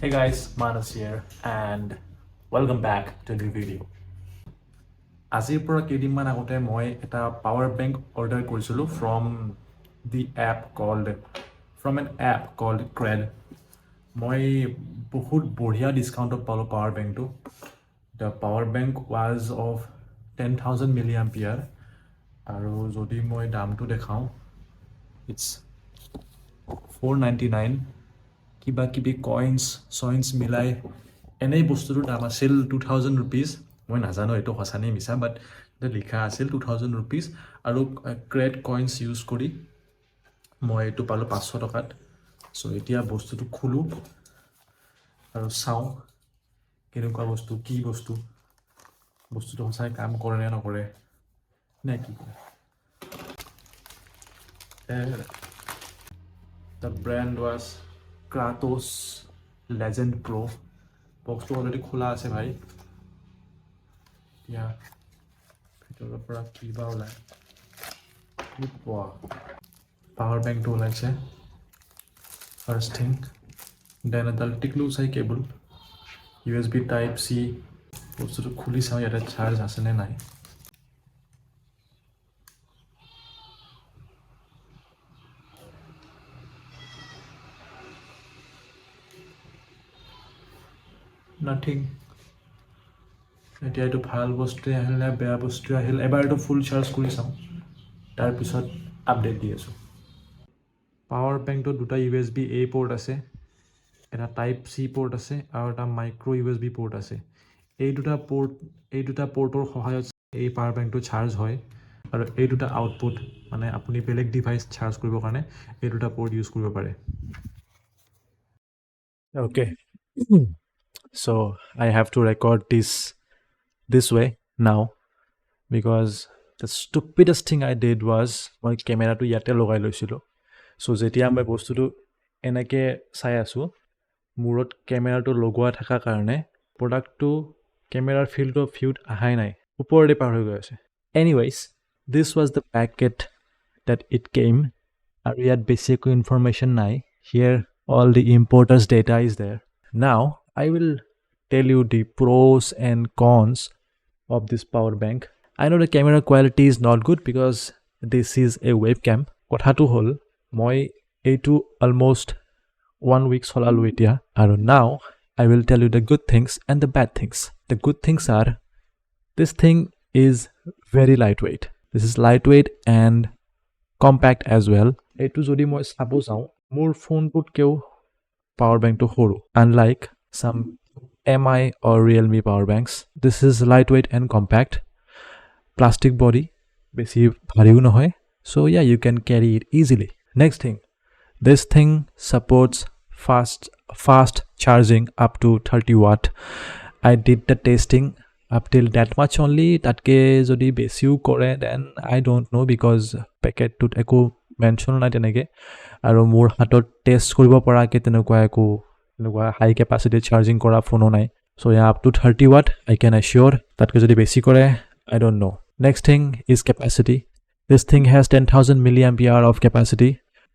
Hey guys, Manas here and welcome back to a new video. আজিৰ পৰা কেইদিনমান আগতে মই এটা পাৱাৰ বেংক অৰ্ডাৰ কৰিছিলোঁ from an app called Cred. মই বহুত বঢ়িয়া ডিসকাউণ্টত পালোঁ পাৱাৰ বেংকটো. The power bank was of 10,000 milliampere আৰু যদি মই দামটো দেখাওঁ it's 499 কিবা কিবি কইন্স মিলাই এনেই বস্তুটোৰ দাম আছিল 2000 rupees. মই নাজানো এইটো সঁচানে মিছা বাট লিখা আছিল 2000 rupees আৰু ক্ৰেড কইন্স ইউজ কৰি মই এইটো পালোঁ 500 টকাত. চ' এতিয়া বস্তুটো খোলোঁ আৰু চাওঁ কেনেকুৱা বস্তু কি বস্তুটো সঁচাই কাম কৰে নে নকৰে নে কি কৰে. The brand was Kratos Legend Pro. বক্সটো অলৰেডি খোলা আছে ভাই. এতিয়া ভিতৰৰ পৰা কিবা ওলাই পাৱাৰ বেংকটো ওলাইছে ফাৰ্ষ্ট থিং. দেন এডাল টিকলু চাই কেবল USB টাইপ C. বস্তুটো খুলি চাওঁ ইয়াতে চাৰ্জ আছেনে নাই. নাথিং. এতিয়া এইটো ভাল বস্তুৱে আহিল নে বেয়া বস্তুৱে আহিল এবাৰ এইটো ফুল চাৰ্জ কৰি চাওঁ তাৰপিছত আপডেট দি আছোঁ. পাৱাৰ বেংকটোত দুটা USB A পৰ্ট আছে, এটা টাইপ C পৰ্ট আছে আৰু এটা মাইক্ৰ' USB পৰ্ট আছে. এই দুটা পৰ্টৰ সহায়ত এই পাৱাৰ বেংকটো চাৰ্জ হয় আৰু এই দুটা আউটপুট মানে আপুনি বেলেগ ডিভাইচ চাৰ্জ কৰিবৰ কাৰণে এই দুটা পৰ্ট ইউজ কৰিব পাৰে. Okay. So I have to record this way now because the stupidest thing I did was মই কেমেৰাটো ইয়াতে লগাই লৈছিলোঁ. চ' যেতিয়া মই বস্তুটো এনেকৈ চাই আছোঁ মূৰত কেমেৰাটো লগোৱা থকাৰ কাৰণে প্ৰডাক্টটো কেমেৰাৰ ফিল্ড অফ ভিউত আহাই নাই, ওপৰতে পাৰ হৈ গৈ আছে. Anyways, this was the packet that it came আৰু ইয়াত বেছি একো ইনফৰমেশ্যন নাই. Here all the importer's data is there. Now I will tell you the pros and cons of this power bank. I know the camera quality is not good because this is a webcam. Kothatu hol moi eitu almost 1 week solalu etia aru now I will tell you the good things and the bad things. The good things are this thing is very lightweight. This is lightweight and compact as well. Eitu jodi moi sabo jao mur phone put keu power bank to horu unlike some MI or Realme power banks. This is lightweight and compact. Plastic body, besi bhariu nohoy. So yeah, you can carry it easily. Next thing, this thing supports fast charging up to 30 watt. I did the testing up till that much only. Tatke jodi besiu kore then I don't know because packet tut eko mention na tenege aru mur hatot test koribo parake tenekwa eko high capacity charging kora phone nai. So yeah, up to 30 watt I can assure. Tatke jodi besi kore I don't know. Next thing is capacity. This thing has 10,000 milliampere of capacity,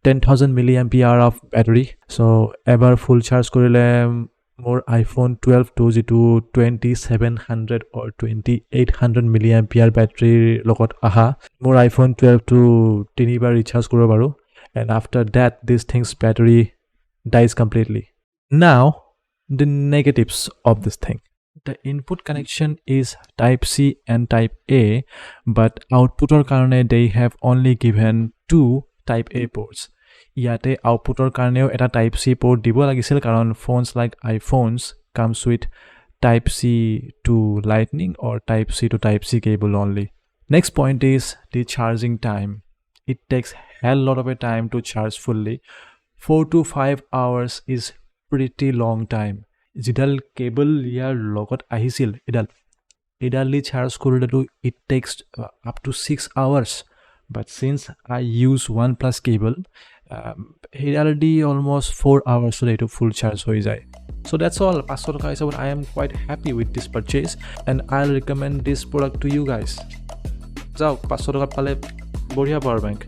10,000 milliampere of battery. So ever full charge korile more iPhone 12 to 2700 or 2800 milliampere battery logot aha more iPhone 12 to 3 bar recharge koribo paru and after that this thing's battery dies completely. Now the negatives of this thing. The input connection is type C and type A, but outputor karone they have only given 2 type A ports. Yate outputor karoneo eta type C port dibo lagisil karon phones like iPhones comes with type C to lightning or type C to type C cable only. Next point is the charging time. It takes hell lot of a time to charge fully. 4 to 5 hours is pretty long time. Jidal cable ya logot ahisil idali charge koriletu it takes up to 6 hours, but since I use OnePlus cable idaldi almost 4 hours so to full charge hoi jay. So that's all. 500 taka hisabot I am quite happy with this purchase and I'll recommend this product to you guys. Jao 500 taka pale बढ़िया power bank.